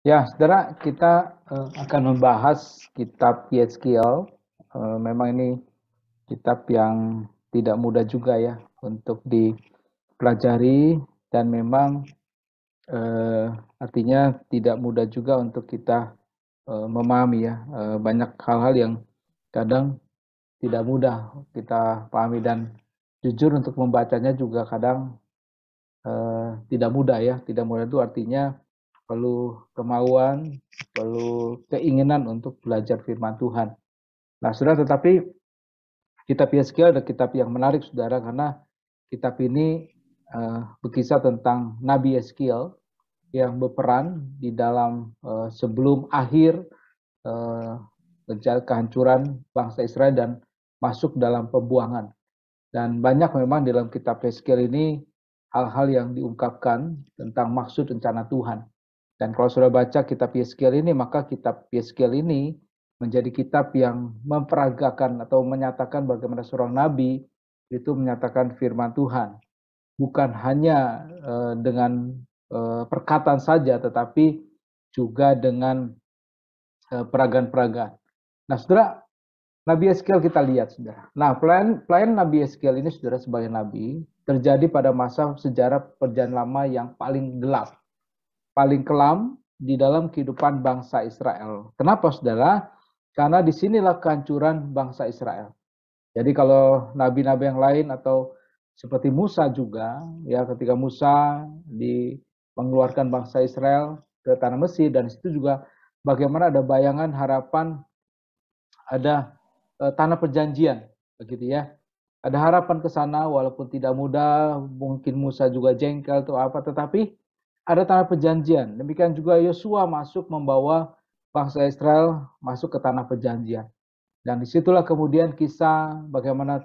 Ya, saudara, kita akan membahas kitab Yeskiel. Memang ini kitab yang tidak mudah juga ya untuk dipelajari dan memang artinya tidak mudah juga untuk kita memahami ya. Banyak hal-hal yang kadang tidak mudah kita pahami dan jujur untuk membacanya juga kadang tidak mudah ya. Tidak mudah itu artinya perlu kemauan, perlu keinginan untuk belajar firman Tuhan. Nah, saudara, tetapi kitab Yeskiel adalah kitab yang menarik, saudara, karena kitab ini berkisah tentang Nabi Yeskiel yang berperan di dalam sebelum akhir uh, kehancuran bangsa Israel dan masuk dalam pembuangan. Dan banyak memang dalam kitab Yeskiel ini hal-hal yang diungkapkan tentang maksud rencana Tuhan. Dan kalau sudah baca kitab Yeskiel ini, maka kitab Yeskiel ini menjadi kitab yang memperagakan atau menyatakan bagaimana seorang nabi itu menyatakan firman Tuhan. Bukan hanya dengan perkataan saja, tetapi juga dengan peragaan-peragaan. Nah, saudara, Nabi Yeskiel kita lihat, saudara. Nah, pelayan Nabi Yeskiel ini, saudara, sebagai nabi, terjadi pada masa sejarah perjanjian lama yang paling gelap, paling kelam di dalam kehidupan bangsa Israel. Kenapa, saudara? Karena disinilah kehancuran bangsa Israel. Jadi kalau nabi-nabi yang lain atau seperti Musa juga, ya ketika Musa mengeluarkan bangsa Israel ke tanah Mesir, dan situ juga bagaimana ada bayangan harapan ada tanah perjanjian, begitu ya. Ada harapan ke sana walaupun tidak mudah, mungkin Musa juga jengkel atau apa, tetapi ada tanah perjanjian. Demikian juga Yosua masuk membawa bangsa Israel masuk ke tanah perjanjian. Dan disitulah kemudian kisah bagaimana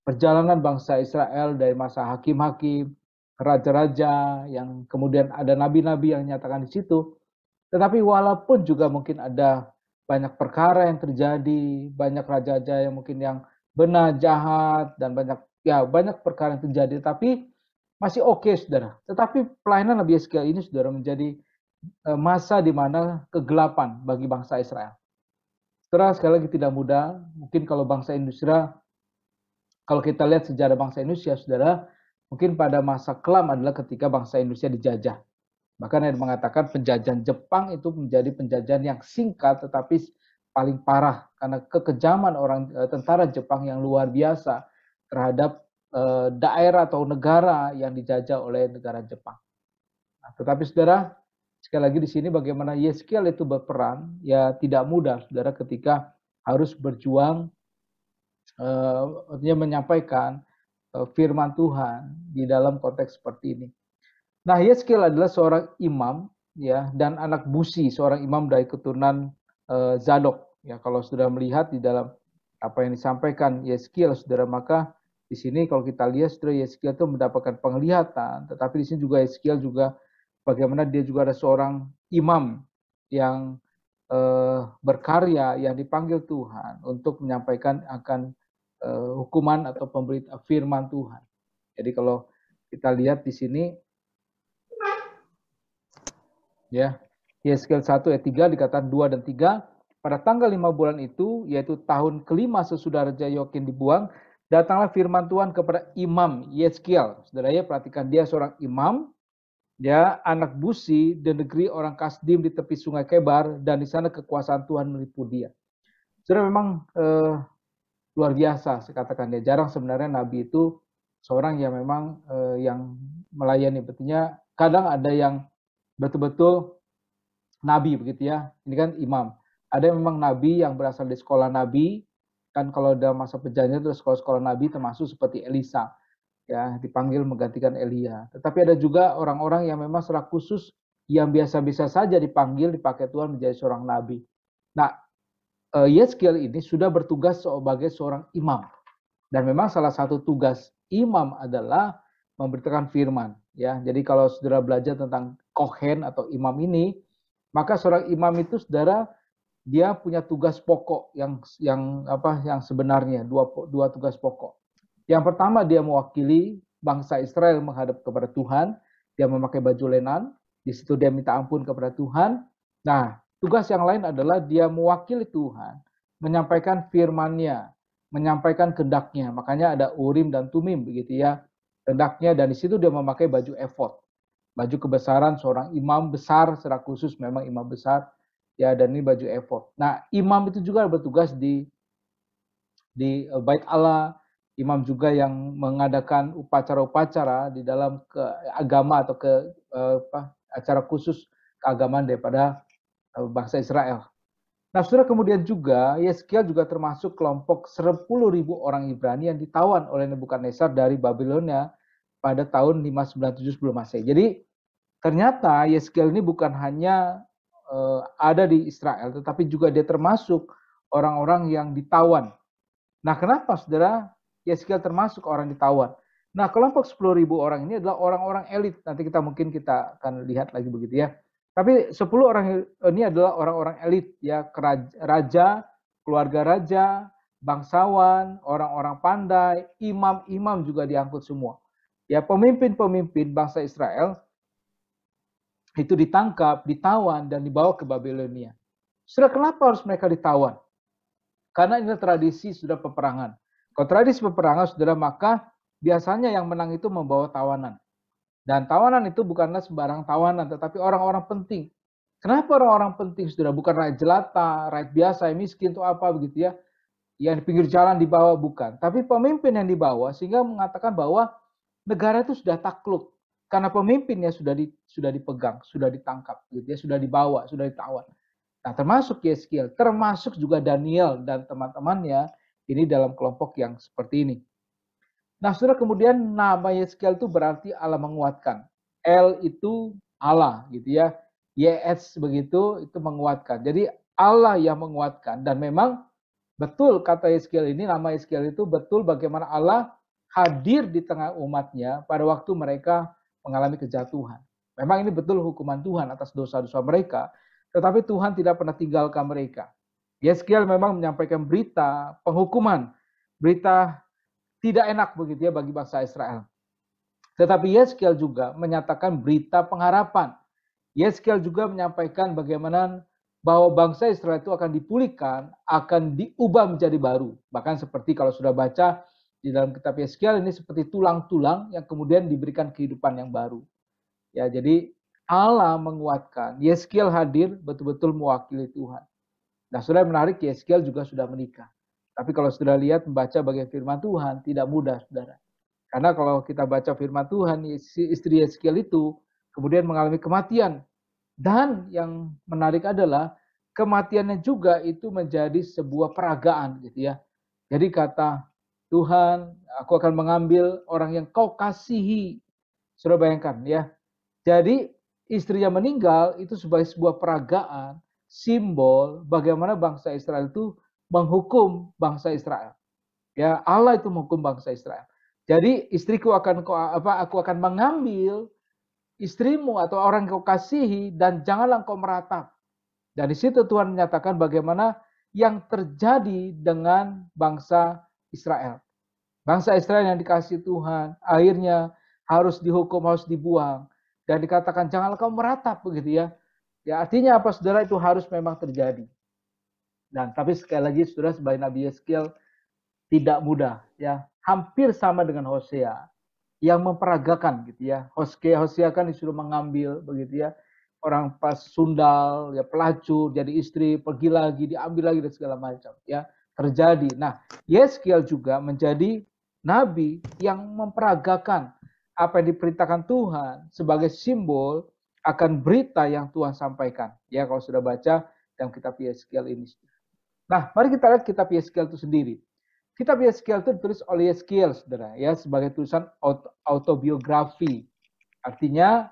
perjalanan bangsa Israel dari masa hakim-hakim, raja-raja, yang kemudian ada nabi-nabi yang nyatakan di situ. Tetapi walaupun juga mungkin ada banyak perkara yang terjadi, banyak raja-raja yang mungkin yang benar, jahat, dan banyak perkara yang terjadi, tapi masih oke, saudara. Tetapi pelayanan Nabi Yeskiel ini, saudara, menjadi masa di mana kegelapan bagi bangsa Israel. Saudara, sekali lagi tidak mudah. Mungkin kalau bangsa Indonesia, kalau kita lihat sejarah bangsa Indonesia, saudara, mungkin pada masa kelam adalah ketika bangsa Indonesia dijajah. Bahkan ada mengatakan penjajahan Jepang itu menjadi penjajahan yang singkat tetapi paling parah karena kekejaman tentara Jepang yang luar biasa terhadap daerah atau negara yang dijajah oleh negara Jepang. Nah, tetapi saudara, sekali lagi di sini bagaimana Yeskiel itu berperan, ya tidak mudah saudara ketika harus berjuang artinya menyampaikan firman Tuhan di dalam konteks seperti ini. Nah, Yeskiel adalah seorang imam ya dan anak busi, seorang imam dari keturunan Zadok. Ya, kalau sudah melihat di dalam apa yang disampaikan Yeskiel, saudara, maka di sini kalau kita lihat, saudara, Yeskiel itu mendapatkan penglihatan, tetapi di sini juga Yeskiel juga bagaimana dia juga ada seorang imam yang berkarya, yang dipanggil Tuhan untuk menyampaikan akan hukuman atau pemberita firman Tuhan. Jadi kalau kita lihat di sini ya, Yeskiel 1 ayat 3 dikatakan 2 dan 3, pada tanggal 5 bulan itu, yaitu tahun kelima sesudah Raja Yoakim dibuang, datanglah firman Tuhan kepada imam Yeskiel. Saudara ya, perhatikan, dia seorang imam, dia anak busi di negeri orang Kasdim di tepi sungai Kebar, dan di sana kekuasaan Tuhan meliputi dia. Saudara, memang luar biasa, saya katakan dia. Jarang sebenarnya nabi itu seorang yang memang yang melayani. Betulnya kadang ada yang betul-betul nabi begitu ya. Ini kan imam. Ada yang memang nabi yang berasal dari sekolah nabi. Kan kalau dalam masa perjanjian itu sekolah-sekolah nabi termasuk seperti Elisa. Ya, dipanggil menggantikan Elia. Tetapi ada juga orang-orang yang memang secara khusus yang biasa-biasa saja dipanggil, dipakai Tuhan menjadi seorang nabi. Nah, Yeskiel ini sudah bertugas sebagai seorang imam. Dan memang salah satu tugas imam adalah memberitakan firman. Ya, jadi kalau saudara belajar tentang kohen atau imam ini, maka seorang imam itu, saudara, dia punya tugas pokok yang sebenarnya dua tugas pokok. Yang pertama, dia mewakili bangsa Israel menghadap kepada Tuhan. Dia memakai baju lenan. Di situ dia minta ampun kepada Tuhan. Nah, tugas yang lain adalah dia mewakili Tuhan, menyampaikan firman-Nya, menyampaikan kehendak-Nya. Makanya ada Urim dan Tumim begitu ya. Kehendak-Nya, dan di situ dia memakai baju efod. Baju kebesaran seorang imam besar secara khusus, memang imam besar ya, dan ini baju efod. Nah, imam itu juga bertugas di Bait Allah. Imam juga yang mengadakan upacara-upacara di dalam agama atau acara khusus keagamaan daripada bangsa Israel. Nah, saudara, kemudian juga Yeskiel juga termasuk kelompok 10.000 orang Ibrani yang ditawan oleh Nebukadnezar dari Babilonia pada tahun 597 sebelum Masehi. Jadi ternyata Yeskiel ini bukan hanya ada di Israel, tetapi juga dia termasuk orang-orang yang ditawan. Nah, kenapa saudara Yeskiel termasuk orang ditawan? Nah, kelompok 10.000 orang ini adalah orang-orang elit. Nanti kita akan lihat lagi begitu ya. Tapi 10 orang ini adalah orang-orang elit ya, raja, keluarga raja, bangsawan, orang-orang pandai, imam-imam juga diangkut semua. Ya, pemimpin-pemimpin bangsa Israel itu ditangkap, ditawan, dan dibawa ke Babilonia. Saudara, kenapa harus mereka ditawan? Karena ini tradisi sudah peperangan. Kalau tradisi peperangan, saudara, maka biasanya yang menang itu membawa tawanan. Dan tawanan itu bukanlah sembarang tawanan, tetapi orang-orang penting. Kenapa orang-orang penting, saudara? Bukan rakyat jelata, rakyat biasa, yang miskin itu apa begitu ya. Yang di pinggir jalan dibawa, bukan. Tapi pemimpin yang dibawa, sehingga mengatakan bahwa negara itu sudah takluk. Karena pemimpinnya sudah dipegang, sudah ditangkap, gitu ya, sudah dibawa, sudah ditawan. Nah, termasuk Yeskiel, termasuk juga Daniel dan teman-temannya ini dalam kelompok yang seperti ini. Nah, saudara, kemudian nama Yeskiel itu berarti Allah menguatkan. El itu Allah, gitu ya. YS begitu, itu menguatkan. Jadi Allah yang menguatkan. Dan memang betul kata Yeskiel ini, nama Yeskiel itu betul bagaimana Allah hadir di tengah umatnya pada waktu mereka mengalami kejatuhan. Memang ini betul hukuman Tuhan atas dosa-dosa mereka, tetapi Tuhan tidak pernah tinggalkan mereka. Yeskiel memang menyampaikan berita penghukuman, berita tidak enak begitu ya bagi bangsa Israel. Tetapi Yeskiel juga menyatakan berita pengharapan. Yeskiel juga menyampaikan bagaimana bahwa bangsa Israel itu akan dipulihkan, akan diubah menjadi baru. Bahkan seperti kalau sudah baca di dalam kitab Yeskiel, ini seperti tulang-tulang yang kemudian diberikan kehidupan yang baru. Ya, jadi Allah menguatkan. Yeskiel hadir betul-betul mewakili Tuhan. Nah, saudara, menarik, Yeskiel juga sudah menikah. Tapi kalau sudah lihat membaca bagian firman Tuhan, tidak mudah, saudara. Karena kalau kita baca firman Tuhan, istri Yeskiel itu kemudian mengalami kematian. Dan yang menarik adalah kematiannya juga itu menjadi sebuah peragaan gitu ya. Jadi kata Tuhan, aku akan mengambil orang yang kau kasihi. Sudah bayangkan ya. Jadi istrinya meninggal itu sebagai sebuah peragaan, simbol bagaimana bangsa Israel itu menghukum bangsa Israel. Ya, Allah itu menghukum bangsa Israel. Jadi aku akan mengambil istrimu atau orang yang kau kasihi dan janganlah kau meratap. Dan di situ Tuhan menyatakan bagaimana yang terjadi dengan bangsa Israel. Bangsa Israel yang dikasihi Tuhan akhirnya harus dihukum, harus dibuang. Dan dikatakan janganlah kau meratap begitu ya. Ya, artinya apa, saudara? Itu harus memang terjadi. Dan tapi sekali lagi, saudara, sebagai Nabi Yeskiel tidak mudah ya. Hampir sama dengan Hosea yang memperagakan gitu ya. Hosea kan disuruh mengambil begitu ya. Orang pas sundal, ya pelacur, jadi istri, pergi lagi, diambil lagi dan segala macam ya. Terjadi. Nah, Yeskiel juga menjadi nabi yang memperagakan apa yang diperintahkan Tuhan sebagai simbol akan berita yang Tuhan sampaikan. Ya, kalau sudah baca dalam kitab Yeskiel ini. Nah, mari kita lihat kitab Yeskiel itu sendiri. Kitab Yeskiel itu ditulis oleh Yeskiel, saudara, ya, sebagai tulisan autobiografi. Artinya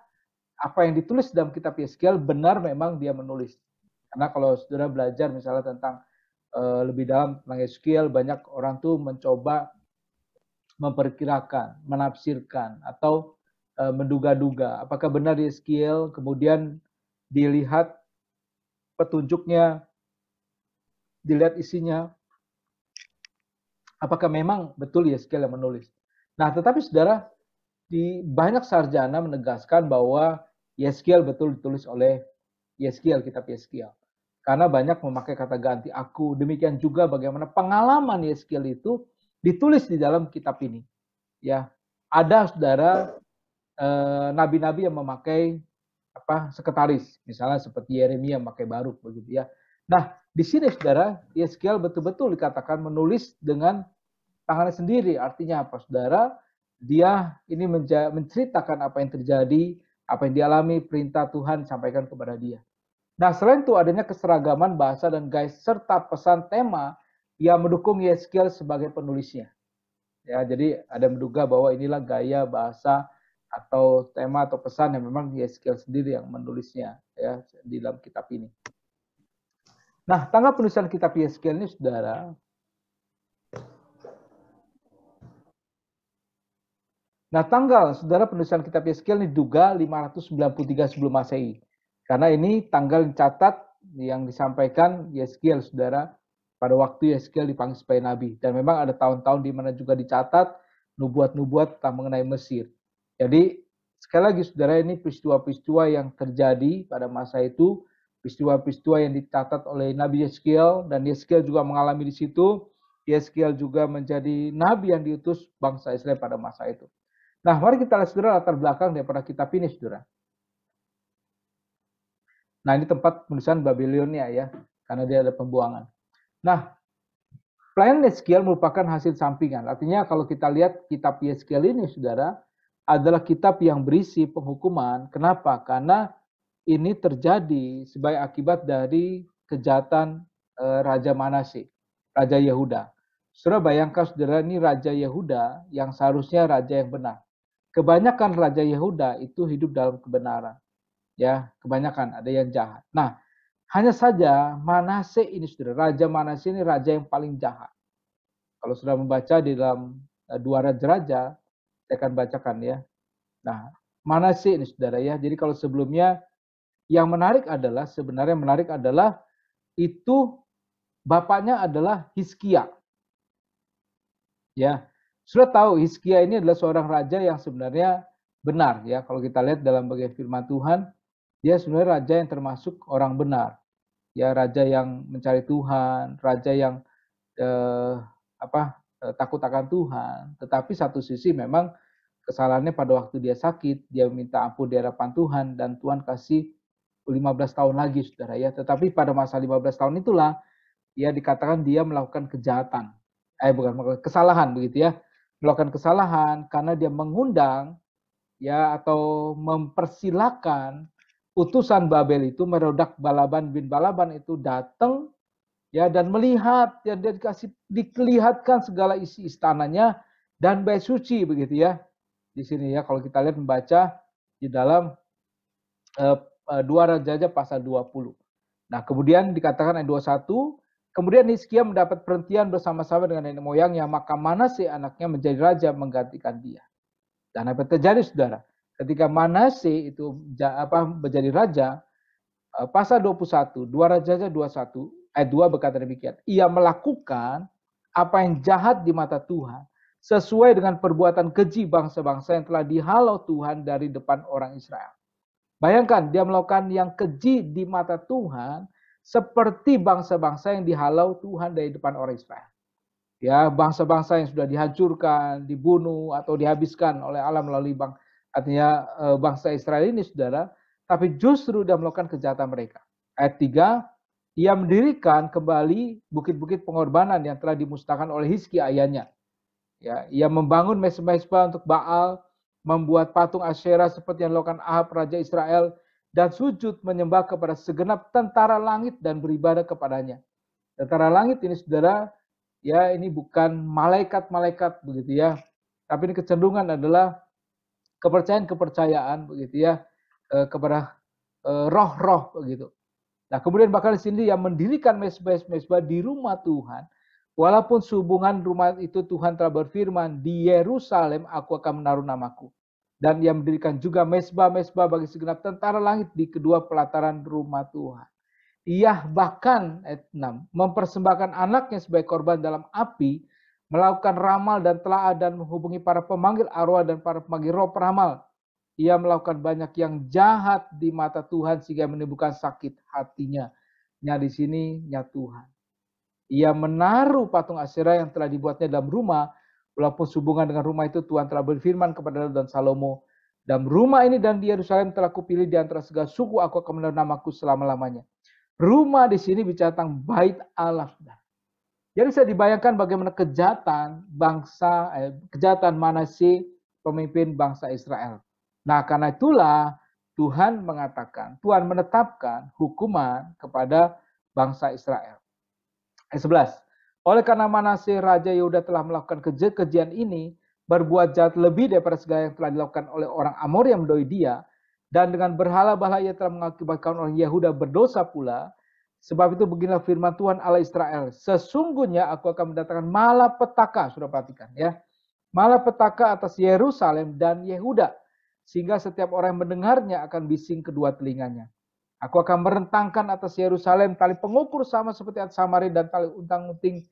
apa yang ditulis dalam kitab Yeskiel benar memang dia menulis. Karena kalau saudara belajar misalnya tentang lebih dalam tentang Yeskiel, banyak orang tuh mencoba memperkirakan, menafsirkan, atau menduga-duga apakah benar Yeskiel, kemudian dilihat petunjuknya, dilihat isinya, apakah memang betul Yeskiel yang menulis. Nah, tetapi saudara, di banyak sarjana menegaskan bahwa Yeskiel betul ditulis oleh Yeskiel, kitab Yeskiel. Karena banyak memakai kata ganti aku. Demikian juga bagaimana pengalaman Yeskiel itu ditulis di dalam kitab ini. Ya, ada saudara nabi-nabi yang memakai sekretaris, misalnya seperti Yeremia memakai Baruk begitu ya. Nah, di sini saudara, Yeskiel betul-betul dikatakan menulis dengan tangannya sendiri. Artinya apa, saudara? Dia ini menceritakan apa yang terjadi, apa yang dialami, perintah Tuhan sampaikan kepada dia. Nah, selain itu adanya keseragaman bahasa dan gaya serta pesan tema yang mendukung Yeskiel sebagai penulisnya. Ya, jadi ada menduga bahwa inilah gaya bahasa atau tema atau pesan yang memang Yeskiel sendiri yang menulisnya ya di dalam kitab ini. Nah, tanggal penulisan kitab Yeskiel ini, saudara. Nah, tanggal saudara penulisan kitab Yeskiel ini diduga 593 sebelum Masehi. Karena ini tanggal catat yang disampaikan Yeskiel, saudara, pada waktu Yeskiel dipanggil sebagai nabi. Dan memang ada tahun-tahun di mana juga dicatat nubuat-nubuat tentang mengenai Mesir. Jadi, sekali lagi saudara, ini peristiwa-peristiwa yang terjadi pada masa itu, peristiwa-peristiwa yang dicatat oleh Nabi Yeskiel, dan Yeskiel juga mengalami di situ. Yeskiel juga menjadi nabi yang diutus bangsa Israel pada masa itu. Nah, mari kita lihat saudara latar belakang daripada kitab ini, saudara. Nah, ini tempat penulisan Babilonia ya, karena dia ada pembuangan. Nah, pelayanan Yeskiel merupakan hasil sampingan. Artinya kalau kita lihat kitab Yeskiel ini, saudara, adalah kitab yang berisi penghukuman. Kenapa? Karena ini terjadi sebagai akibat dari kejahatan Raja Manasye, Raja Yehuda. Saudara bayangkan, saudara, ini Raja Yehuda yang seharusnya raja yang benar. Kebanyakan Raja Yehuda itu hidup dalam kebenaran. Ya, kebanyakan ada yang jahat. Nah, hanya saja Manasye ini, saudara, Raja Manasye ini raja yang paling jahat. Kalau sudah membaca di dalam dua raja-raja, saya akan bacakan ya. Nah, Manasye ini, saudara ya. Jadi kalau sebelumnya yang menarik adalah, sebenarnya menarik adalah itu bapaknya adalah Hizkia. Ya, sudah tahu Hizkia ini adalah seorang raja yang sebenarnya benar ya. Kalau kita lihat dalam bagian firman Tuhan, dia sebenarnya raja yang termasuk orang benar. Ya, raja yang mencari Tuhan, raja yang takut akan Tuhan. Tetapi satu sisi memang kesalahannya pada waktu dia sakit, dia minta ampun di hadapan Tuhan dan Tuhan kasih 15 tahun lagi, saudara ya. Tetapi pada masa 15 tahun itulah ya dikatakan dia melakukan kejahatan. Bukan kesalahan begitu ya. Melakukan kesalahan karena dia mengundang ya atau mempersilahkan utusan Babel itu merodak Balaban bin Balaban itu datang ya dan melihat ya, dia dilihatkan segala isi istananya dan bait suci begitu ya. Di sini ya kalau kita lihat membaca di dalam 2 Raja pasal 20. Nah, kemudian dikatakan ayat 21, kemudian Hizkia mendapat perhentian bersama-sama dengan nenek moyangnya, maka Manasye anaknya menjadi raja menggantikan dia. Dan apa terjadi, saudara? Ketika Manasye itu menjadi raja, pasal 21, 2 Raja 21, ayat 2 berkata demikian. Ia melakukan apa yang jahat di mata Tuhan, sesuai dengan perbuatan keji bangsa-bangsa yang telah dihalau Tuhan dari depan orang Israel. Bayangkan, dia melakukan yang keji di mata Tuhan, seperti bangsa-bangsa yang dihalau Tuhan dari depan orang Israel. Ya, bangsa-bangsa yang sudah dihancurkan, dibunuh atau dihabiskan oleh Allah melalui bangsa Israel ini, saudara, tapi justru dia melakukan kejahatan mereka. Ayat 3, ia mendirikan kembali bukit-bukit pengorbanan yang telah dimusnahkan oleh Hizkia ayahnya. Ya, ia membangun mezbah untuk Baal, membuat patung Asyera seperti yang dilakukan Ahab Raja Israel, dan sujud menyembah kepada segenap tentara langit dan beribadah kepadanya. Tentara langit ini, saudara, ya ini bukan malaikat-malaikat begitu ya, tapi ini kecenderungan adalah kepercayaan begitu ya kepada roh-roh begitu. Nah, kemudian bahkan di sini yang mendirikan mezbah di rumah Tuhan, walaupun sehubungan rumah itu Tuhan telah berfirman, di Yerusalem aku akan menaruh namaku. Dan ia mendirikan juga mezbah-mezbah bagi segenap tentara langit di kedua pelataran rumah Tuhan. Ia bahkan, ayat 6, mempersembahkan anaknya sebagai korban dalam api, melakukan ramal dan telaah dan menghubungi para pemanggil arwah dan para pemanggil roh peramal. ia melakukan banyak yang jahat di mata Tuhan sehingga menimbulkan sakit hatinya. Nya di sini, nya Tuhan. Ia menaruh patung Asyera yang telah dibuatnya dalam rumah, walaupun sehubungan dengan rumah itu Tuhan telah berfirman kepada Daud dan Salomo, dalam rumah ini dan di Yerusalem telah kupilih di antara segala suku, aku akan menaruh namaku selama-lamanya. Rumah di sini bicara tentang bait Allah. Jadi bisa dibayangkan bagaimana kejahatan Manasye, pemimpin bangsa Israel. Nah, karena itulah Tuhan menetapkan hukuman kepada bangsa Israel. Ayat 11. Oleh karena Manasye Raja Yehuda telah melakukan kekejian ini, berbuat jahat lebih daripada segala yang telah dilakukan oleh orang Amor yang mendoi dia, dan dengan berhala-bahala ia telah mengakibatkan orang Yehuda berdosa pula. Sebab itu beginilah firman Tuhan Allah Israel. Sesungguhnya aku akan mendatangkan malapetaka, sudah perhatikan ya. Malapetaka atas Yerusalem dan Yehuda. Sehingga setiap orang yang mendengarnya akan bising kedua telinganya. Aku akan merentangkan atas Yerusalem tali pengukur sama seperti atas Samaria dan tali unting-unting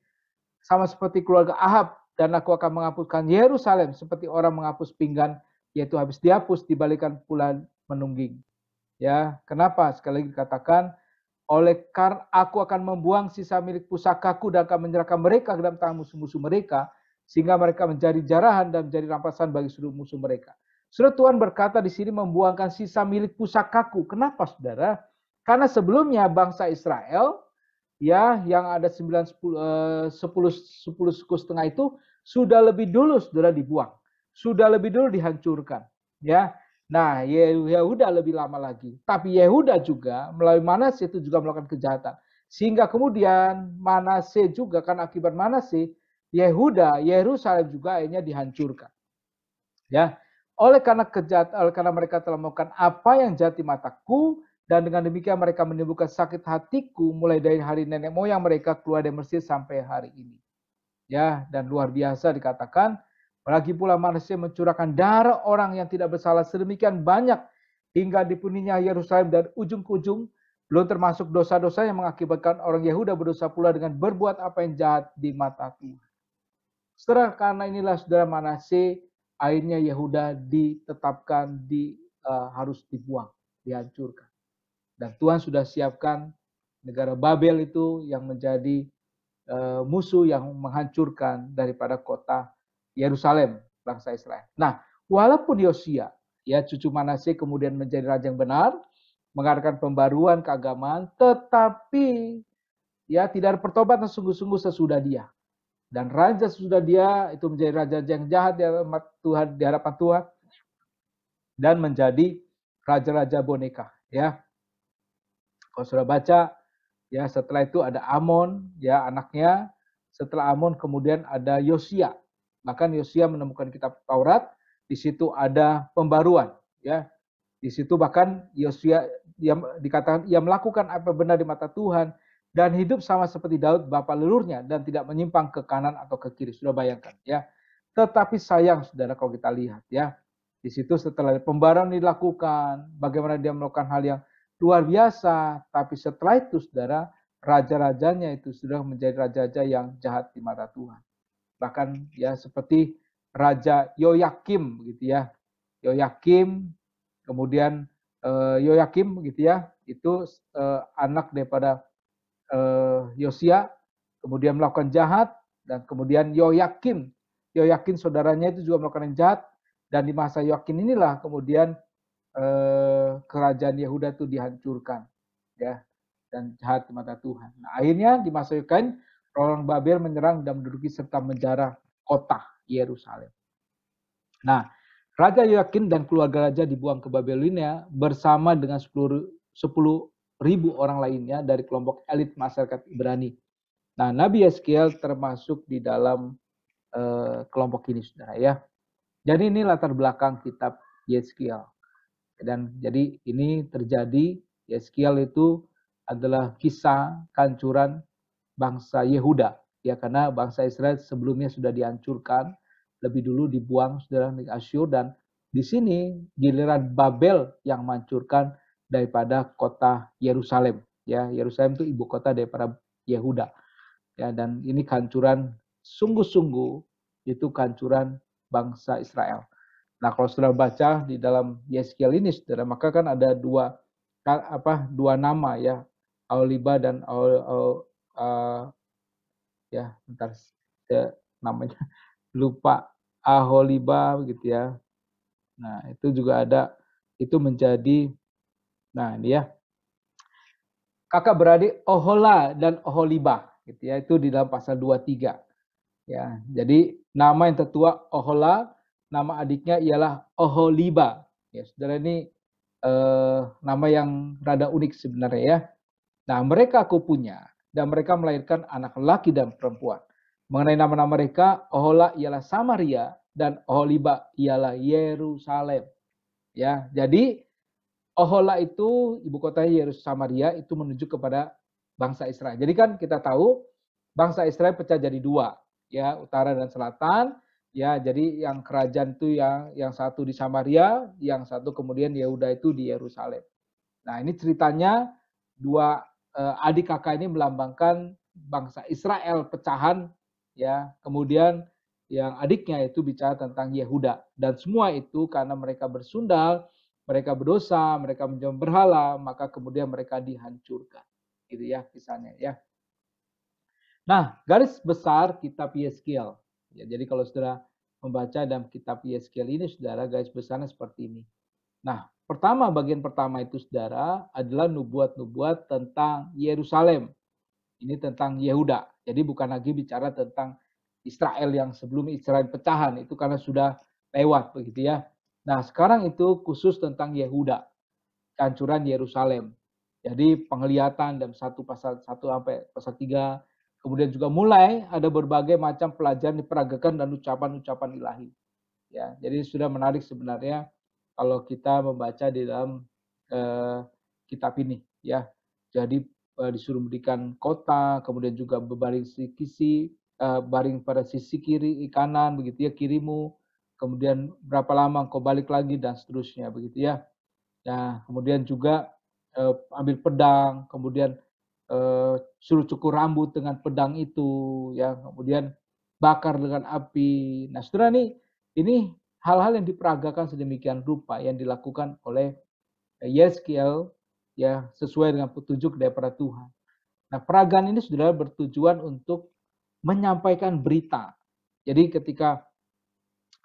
sama seperti keluarga Ahab. Dan aku akan menghapuskan Yerusalem seperti orang menghapus pinggan, yaitu habis dihapus dibalikan pula menungging. Ya, kenapa? Sekali lagi dikatakan, oleh karena aku akan membuang sisa milik pusakaku dan akan menyerahkan mereka ke dalam tangan musuh-musuh mereka, sehingga mereka menjadi jarahan dan menjadi rampasan bagi seluruh musuh mereka. Saudara, Tuhan berkata di sini membuangkan sisa milik pusakaku. Kenapa, saudara? Karena sebelumnya bangsa Israel, ya, yang ada 10 suku setengah itu sudah lebih dulu, saudara, dibuang, sudah lebih dulu dihancurkan, ya. Nah, Yehuda lebih lama lagi. Tapi Yehuda juga melalui Manasye itu juga melakukan kejahatan. Sehingga kemudian Manasye juga, kan akibat Manasye, Yehuda, Yerusalem juga akhirnya dihancurkan. Ya, oleh karena mereka telah melakukan apa yang jahat di mataku, dan dengan demikian mereka menimbulkan sakit hatiku mulai dari hari nenek moyang mereka keluar dari Mesir sampai hari ini. Ya, dan luar biasa dikatakan, lagi pula Manasye mencurahkan darah orang yang tidak bersalah sedemikian banyak hingga dipenuhinya Yerusalem dan ujung ke ujung, belum termasuk dosa-dosa yang mengakibatkan orang Yehuda berdosa pula dengan berbuat apa yang jahat di mata Tuhan. Setelah karena inilah saudara Manasye, akhirnya Yehuda ditetapkan harus dibuang, dihancurkan. Dan Tuhan sudah siapkan negara Babel itu yang menjadi musuh yang menghancurkan daripada kota Yerusalem, bangsa Israel. Nah, walaupun Yosia, ya cucu Manasye kemudian menjadi raja yang benar, mengadakan pembaruan keagamaan, tetapi ya tidak ada pertobatan sungguh-sungguh sesudah dia. Dan raja sesudah dia itu menjadi raja yang jahat di hadapan Tuhan, dan menjadi raja-raja boneka. Ya, kalau sudah baca, ya setelah itu ada Amon, ya anaknya. Setelah Amon kemudian ada Yosia. Bahkan Yosia menemukan kitab Taurat, di situ ada pembaruan, ya. Di situ bahkan Yosia dikatakan ia melakukan apa benar di mata Tuhan dan hidup sama seperti Daud bapa leluhurnya dan tidak menyimpang ke kanan atau ke kiri. Sudah bayangkan, ya. Tetapi sayang, saudara, kalau kita lihat, ya, di situ setelah pembaruan dilakukan, bagaimana dia melakukan hal yang luar biasa, tapi setelah itu, saudara, raja-rajanya itu sudah menjadi raja-raja yang jahat di mata Tuhan. Bahkan ya seperti Raja Yoyakim gitu ya. Yoyakim, kemudian Yoyakim gitu ya, itu anak daripada Yosia, kemudian melakukan jahat, dan kemudian Yoyakim saudaranya itu juga melakukan yang jahat, dan di masa Yoyakim inilah kemudian kerajaan Yehuda itu dihancurkan, ya, dan jahat di mata Tuhan. Nah, akhirnya di masa Yoyakim orang Babel menyerang dan menduduki serta menjarah kota Yerusalem. Nah, Raja Yoyakim dan keluarga raja dibuang ke Babelonia bersama dengan 10.000 orang lainnya dari kelompok elit masyarakat Ibrani. Nah, Nabi Yeskiel termasuk di dalam kelompok ini, saudara, ya. Jadi ini latar belakang kitab Yeskiel. Dan jadi ini terjadi, Yeskiel itu adalah kisah kehancuran bangsa Yehuda, ya, karena bangsa Israel sebelumnya sudah dihancurkan, lebih dulu dibuang saudara di Asyur, dan di sini giliran Babel yang menghancurkan daripada kota Yerusalem, ya. Yerusalem itu ibu kota daripada Yehuda, ya, dan ini kehancuran sungguh-sungguh, itu kehancuran bangsa Israel. Nah, kalau sudah baca di dalam Yeskiel ini, saudara, maka kan ada dua nama ya, Aholiba dan ya, bentar, namanya lupa, Aholiba gitu ya. Nah, itu juga ada, itu menjadi, nah ini ya, kakak beradik Ohola dan Oholiba gitu ya, itu di dalam pasal 23 ya. Jadi nama yang tertua Ohola, nama adiknya ialah Oholiba. Ya, saudara, ini nama yang rada unik sebenarnya ya. Nah, mereka aku punya dan mereka melahirkan anak laki dan perempuan. Mengenai nama-nama mereka, Ohola ialah Samaria dan Oholiba ialah Yerusalem. Ya, jadi Ohola itu ibu kotanya Yerusalem, Samaria itu menuju kepada bangsa Israel. Jadi kan kita tahu bangsa Israel pecah jadi dua, ya, utara dan selatan. Ya, jadi yang kerajaan itu yang satu di Samaria, yang satu kemudian Yehuda itu di Yerusalem. Nah, ini ceritanya dua adik kakak ini melambangkan bangsa Israel pecahan, ya. Kemudian yang adiknya itu bicara tentang Yehuda, dan semua itu karena mereka bersundal, mereka berdosa, mereka menyembah berhala, maka kemudian mereka dihancurkan. Gitu ya kisahnya ya. Nah, garis besar kitab Yeskiel. Ya, jadi kalau saudara membaca dalam kitab Yeskiel ini, saudara, garis besarnya seperti ini. Nah, bagian pertama itu, saudara, adalah nubuat-nubuat tentang Yerusalem. Ini tentang Yehuda. Jadi bukan lagi bicara tentang Israel yang sebelum Israel pecahan, itu karena sudah lewat begitu ya. Nah, sekarang itu khusus tentang Yehuda, kehancuran Yerusalem. Jadi penglihatan dan pasal 1 sampai pasal 3, kemudian juga mulai ada berbagai macam pelajaran diperagakan dan ucapan-ucapan ilahi. Ya, jadi sudah menarik sebenarnya kalau kita membaca di dalam kitab ini ya. Jadi disuruh berikan kota, kemudian juga berbaring baring pada sisi kiri kanan begitu ya, kirimu, kemudian berapa lama engkau balik lagi dan seterusnya begitu ya. Nah, kemudian juga ambil pedang, kemudian suruh cukur rambut dengan pedang itu ya, kemudian bakar dengan api. Nah, saudara, ini hal-hal yang diperagakan sedemikian rupa yang dilakukan oleh Yeskiel ya, sesuai dengan petunjuk daripada Tuhan. Nah, peragaan ini saudara bertujuan untuk menyampaikan berita. Jadi ketika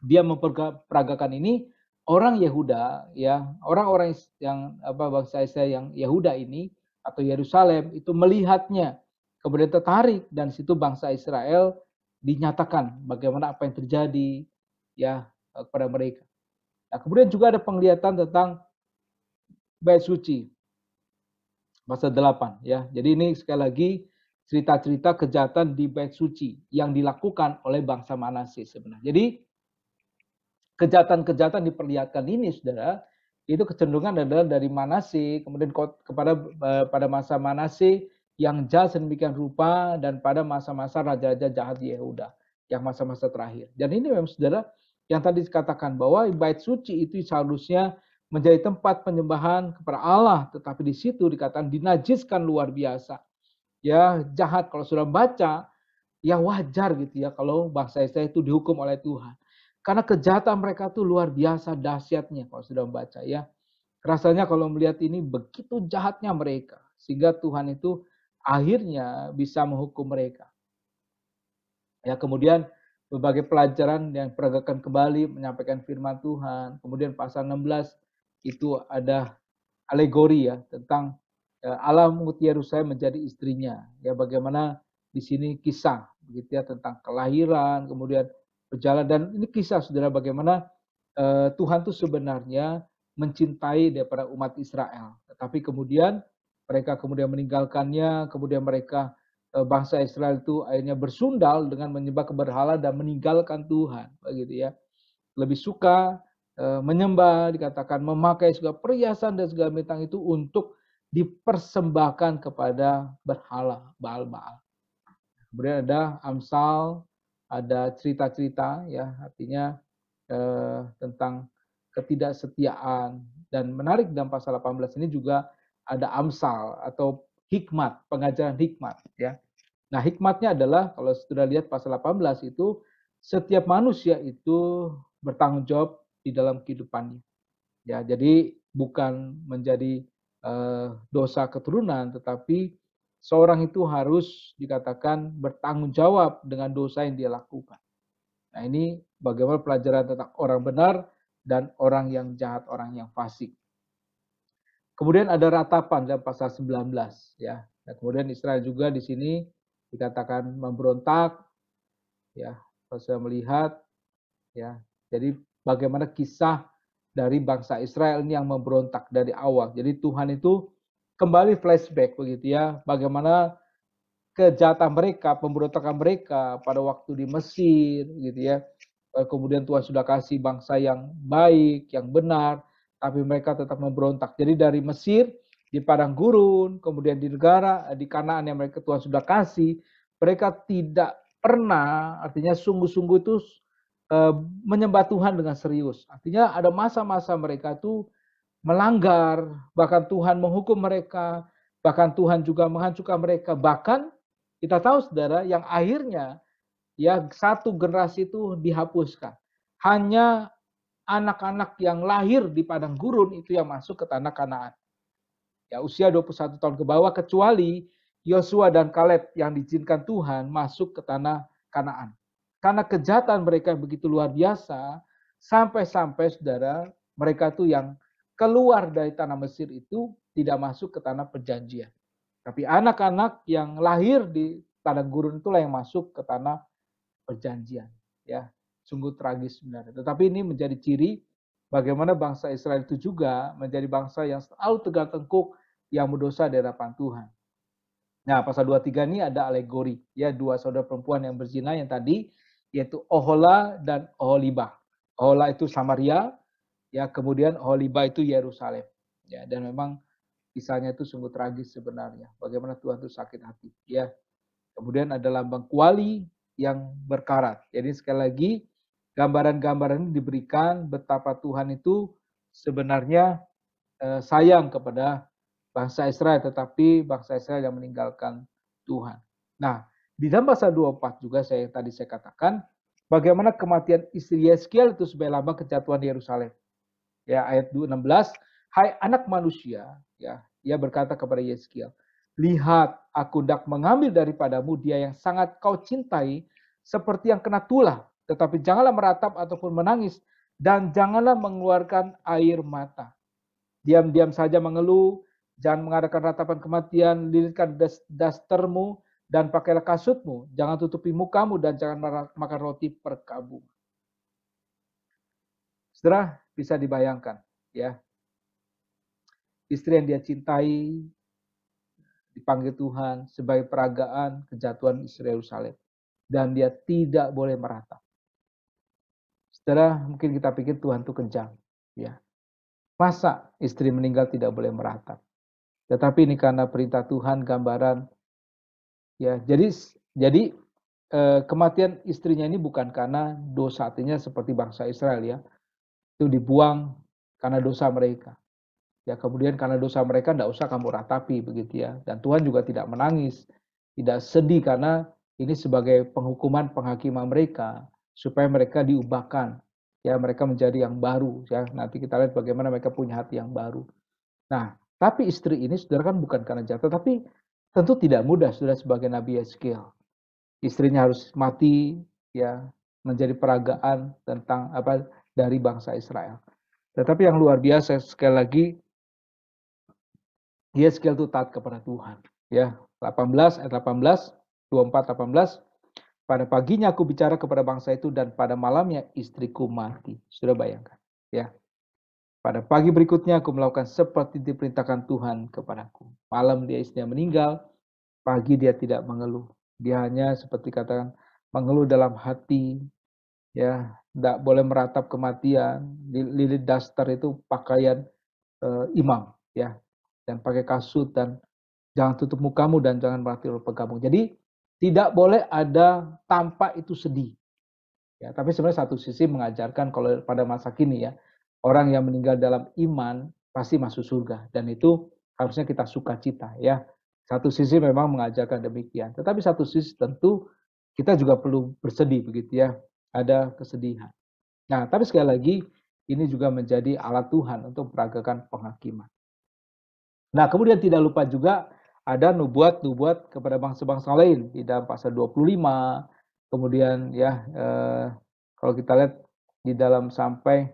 dia memperagakan ini, orang Yehuda ya, orang-orang yang bangsa Israel yang Yehuda ini atau Yerusalem itu melihatnya, kemudian tertarik, dan situ bangsa Israel dinyatakan bagaimana apa yang terjadi ya kepada mereka. Nah, kemudian juga ada penglihatan tentang bait suci pasal 8 ya. Jadi ini sekali lagi cerita-cerita kejahatan di bait suci yang dilakukan oleh bangsa Manasye sebenarnya. Jadi kejahatan-kejahatan diperlihatkan ini, saudara, itu kecenderungan adalah dari Manasye, kemudian pada masa Manasye yang jahat sedemikian rupa, dan pada masa-masa raja-raja jahat di Yehuda, yang masa-masa terakhir. Dan ini memang, saudara, yang tadi dikatakan bahwa bait suci itu seharusnya menjadi tempat penyembahan kepada Allah, tetapi di situ dikatakan dinajiskan luar biasa. Ya, jahat. Kalau sudah baca, ya wajar gitu ya kalau bangsa Israel itu dihukum oleh Tuhan. Karena kejahatan mereka tuh luar biasa dahsyatnya kalau sudah membaca ya. Rasanya kalau melihat ini begitu jahatnya mereka, sehingga Tuhan itu akhirnya bisa menghukum mereka. Ya, kemudian berbagai pelajaran yang peragakan kembali menyampaikan firman Tuhan. Kemudian pasal 16 itu ada alegori ya tentang Allah mengutus Yerusalem menjadi istrinya. Ya, bagaimana di sini kisah begitu ya tentang kelahiran, kemudian berjalan, dan ini kisah, saudara, bagaimana Tuhan tuh sebenarnya mencintai daripada umat Israel. Tetapi kemudian mereka kemudian meninggalkannya, kemudian mereka bangsa Israel itu akhirnya bersundal dengan menyembah keberhala dan meninggalkan Tuhan, begitu ya. Lebih suka menyembah, dikatakan memakai segala perhiasan dan segala bintang itu untuk dipersembahkan kepada berhala Baal-Baal. Kemudian ada Amsal, ada cerita-cerita ya, artinya tentang ketidaksetiaan. Dan menarik, dalam pasal 18 ini juga ada Amsal atau hikmat, pengajaran hikmat ya. Nah, hikmatnya adalah kalau sudah lihat pasal 18 itu, setiap manusia itu bertanggung jawab di dalam kehidupannya. Ya, jadi bukan menjadi dosa keturunan, tetapi seorang itu harus dikatakan bertanggung jawab dengan dosa yang dia lakukan. Nah, ini bagaimana pelajaran tentang orang benar dan orang yang jahat, orang yang fasik. Kemudian ada ratapan dalam pasal 19 ya. Nah, kemudian Israel juga di sini dikatakan memberontak ya. Kalau saya melihat ya. Jadi bagaimana kisah dari bangsa Israel ini yang memberontak dari awal. Jadi Tuhan itu kembali flashback begitu ya. Bagaimana kejahatan mereka, pemberontakan mereka pada waktu di Mesir gitu ya. Kemudian Tuhan sudah kasih bangsa yang baik, yang benar, tapi mereka tetap memberontak. Jadi dari Mesir, di padang gurun, kemudian di negara, di Kanaan yang mereka Tuhan sudah kasih, mereka tidak pernah, artinya sungguh-sungguh itu menyembah Tuhan dengan serius. Artinya ada masa-masa mereka itu melanggar, bahkan Tuhan menghukum mereka, bahkan Tuhan juga menghancurkan mereka. Bahkan kita tahu saudara, yang akhirnya ya satu generasi itu dihapuskan. Hanya anak-anak yang lahir di padang gurun itu yang masuk ke tanah Kanaan. Ya, usia 21 tahun ke bawah, kecuali Yosua dan Kaleb yang diizinkan Tuhan masuk ke tanah Kanaan. Karena kejahatan mereka begitu luar biasa, sampai-sampai saudara, mereka itu yang keluar dari tanah Mesir itu tidak masuk ke tanah perjanjian. Tapi anak-anak yang lahir di padang gurun itulah yang masuk ke tanah perjanjian. Ya, sungguh tragis sebenarnya. Tetapi ini menjadi ciri bagaimana bangsa Israel itu juga menjadi bangsa yang selalu tegar tengkuk yang berdosa di hadapan Tuhan. Nah, pasal 23 ini ada alegori, ya, dua saudara perempuan yang berzina yang tadi, yaitu Ohola dan Oholibah. Ohola itu Samaria, ya, kemudian Oholibah itu Yerusalem. Ya, dan memang kisahnya itu sungguh tragis sebenarnya. Bagaimana Tuhan itu sakit hati, ya. Kemudian ada lambang kuali yang berkarat. Jadi sekali lagi gambaran-gambaran ini diberikan betapa Tuhan itu sebenarnya sayang kepada bangsa Israel, tetapi bangsa Israel yang meninggalkan Tuhan. Nah, di dalam pasal 24 juga saya katakan bagaimana kematian istri Yeskiel itu sebagai lambang kejatuhan Yerusalem. Ya, ayat 16, hai anak manusia, ya, ia berkata kepada Yeskiel, lihat, aku hendak mengambil daripadamu dia yang sangat kau cintai, seperti yang kena tulah, tetapi janganlah meratap ataupun menangis, dan janganlah mengeluarkan air mata. Diam-diam saja mengeluh, jangan mengadakan ratapan kematian, lilitkan dastermu, dan pakailah kasutmu, jangan tutupi mukamu, dan jangan makan roti perkabungan. Saudara, bisa dibayangkan, ya, istri yang dia cintai dipanggil Tuhan sebagai peragaan kejatuhan istri Yerusalem, dan dia tidak boleh meratap. Saudara, mungkin kita pikir Tuhan itu kejam, ya. Masa istri meninggal tidak boleh meratap? Tetapi ini karena perintah Tuhan, gambaran, ya. Jadi kematian istrinya ini bukan karena dosa, artinya seperti bangsa Israel, ya, itu dibuang karena dosa mereka. Ya, kemudian karena dosa mereka tidak usah kamu ratapi begitu ya. Dan Tuhan juga tidak menangis, tidak sedih karena ini sebagai penghukuman penghakiman mereka supaya mereka diubahkan. Ya, mereka menjadi yang baru ya. Nanti kita lihat bagaimana mereka punya hati yang baru. Nah, tapi istri ini saudara kan bukan karena jatuh, tapi tentu tidak mudah saudara sebagai Nabi Yeskiel. Istrinya harus mati ya, menjadi peragaan tentang apa dari bangsa Israel. Tetapi yang luar biasa sekali lagi, Yeskiel itu taat kepada Tuhan. Ya, 18 ayat 18, 24 18. Pada paginya aku bicara kepada bangsa itu dan pada malamnya istriku mati. Sudah bayangkan, ya. Pada pagi berikutnya aku melakukan seperti diperintahkan Tuhan kepadaku. Malam dia istrinya meninggal, pagi dia tidak mengeluh. Dia hanya seperti katakan mengeluh dalam hati, ya, tidak boleh meratap kematian. Lilit daster itu pakaian imam, ya, dan pakai kasut dan jangan tutup mukamu dan jangan merhati pegamu. Jadi tidak boleh ada tampak itu sedih. Ya, tapi sebenarnya satu sisi mengajarkan kalau pada masa kini ya, orang yang meninggal dalam iman pasti masuk surga dan itu harusnya kita sukacita ya. Satu sisi memang mengajarkan demikian, tetapi satu sisi tentu kita juga perlu bersedih begitu ya, ada kesedihan. Nah, tapi sekali lagi ini juga menjadi alat Tuhan untuk peragakan penghakiman. Nah, kemudian tidak lupa juga ada nubuat-nubuat kepada bangsa-bangsa lain di dalam pasal 25. Kemudian ya kalau kita lihat di dalam sampai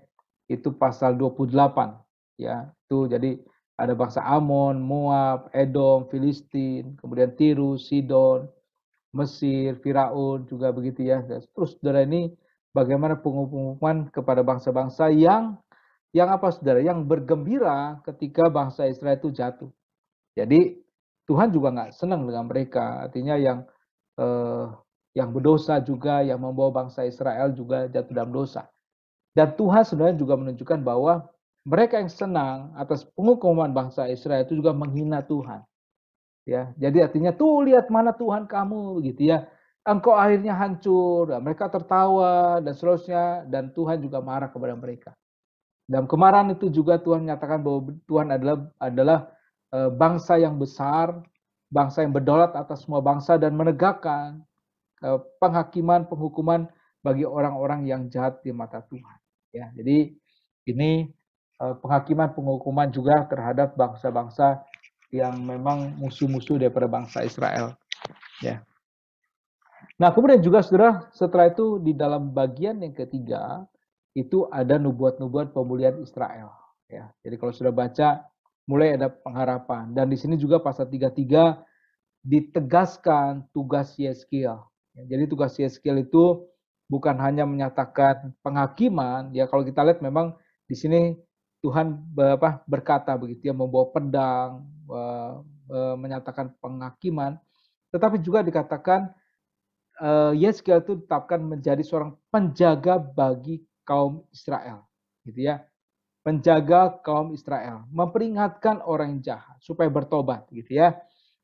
itu pasal 28 ya. Itu jadi ada bangsa Amon, Moab, Edom, Filistin, kemudian Tirus, Sidon, Mesir, Firaun juga begitu ya. Terus saudara ini bagaimana pengumuman kepada bangsa-bangsa yang apa saudara? Yang bergembira ketika bangsa Israel itu jatuh. Jadi Tuhan juga nggak senang dengan mereka. Artinya yang berdosa juga, yang membawa bangsa Israel juga jatuh dalam dosa. Dan Tuhan sebenarnya juga menunjukkan bahwa mereka yang senang atas penghukuman bangsa Israel itu juga menghina Tuhan. Ya, jadi artinya tuh lihat mana Tuhan kamu gitu ya. Engkau akhirnya hancur, dan mereka tertawa dan seterusnya, dan Tuhan juga marah kepada mereka. Dalam kemarahan itu juga Tuhan menyatakan bahwa Tuhan adalah bangsa yang besar, bangsa yang berdaulat atas semua bangsa dan menegakkan penghakiman, penghukuman bagi orang-orang yang jahat di mata Tuhan. Ya, jadi ini penghakiman, penghukuman juga terhadap bangsa-bangsa yang memang musuh-musuh daripada bangsa Israel. Ya. Nah, kemudian juga saudara, setelah itu di dalam bagian yang ketiga itu ada nubuat-nubuat pemulihan Israel. Ya, jadi kalau sudah baca, mulai ada pengharapan. Dan di sini juga pasal 33 ditegaskan tugas Yeskiel. Ya, jadi tugas Yeskiel itu bukan hanya menyatakan penghakiman. Ya, kalau kita lihat memang di sini Tuhan berkata begitu ya, membawa pedang, menyatakan penghakiman. Tetapi juga dikatakan Yeskiel itu ditetapkan menjadi seorang penjaga bagi kaum Israel, gitu ya. Penjaga kaum Israel, memperingatkan orang yang jahat supaya bertobat, gitu ya.